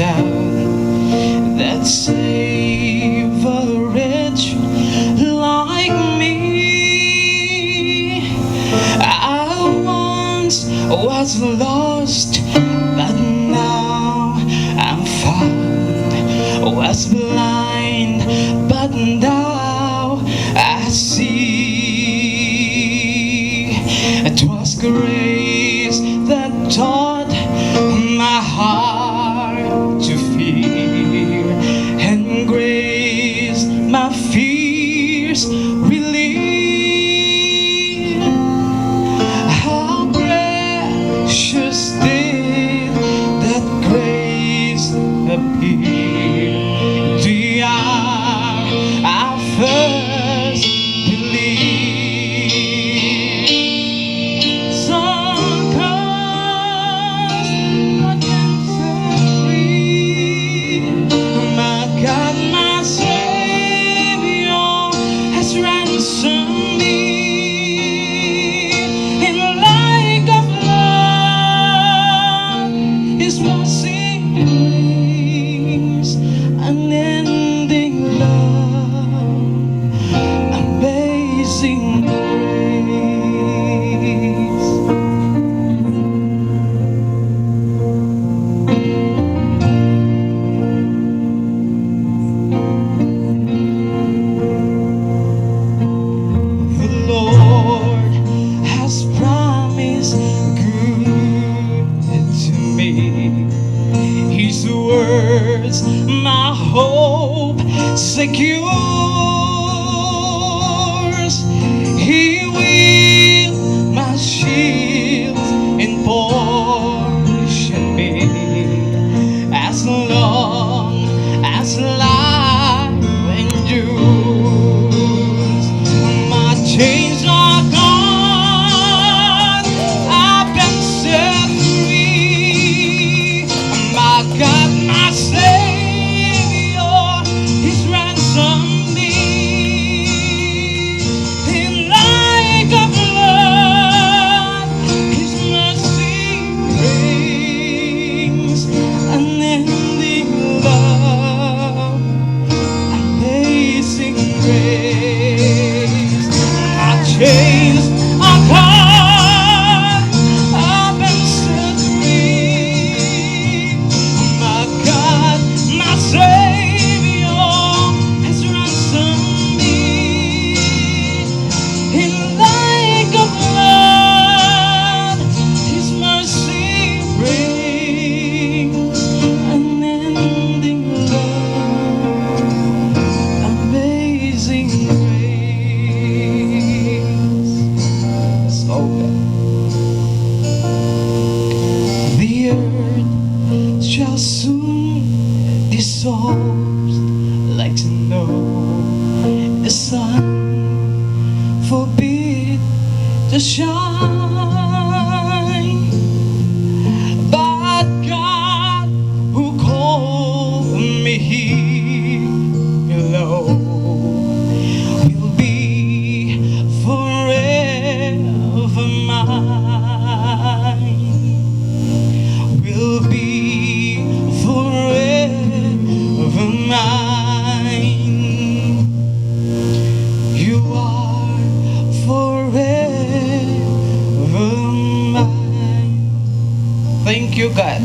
sound that save a wretch like me. I once was lost, but now I'm found. Was blind, but now I see. It was grace that taught my heart to fear, and grace my fears relieved. How precious did that grace appear the hour I first believed. Some comes I can set free. My God, my Savior has ransomed me. In like of love, His mercy brings unending love, amazing grace. The Lord has promised good to me. His words my hope secures. He will my shield and portion be, as long as life endures. My chains are gone, I've been set free. My God, my Savior, He's ransomed me. In like of blood, His mercy brings unending love, amazing grace. My chains are gone, I've been set free. My God, my Savior has ransomed me. In like of blood, His mercy brings unending love, amazing grace. So the earth shall soon dissolve like snow. The sun forbid to shine, but God who called me here below will be forever mine. Will be forever mine. You are forever mine. Thank you, God.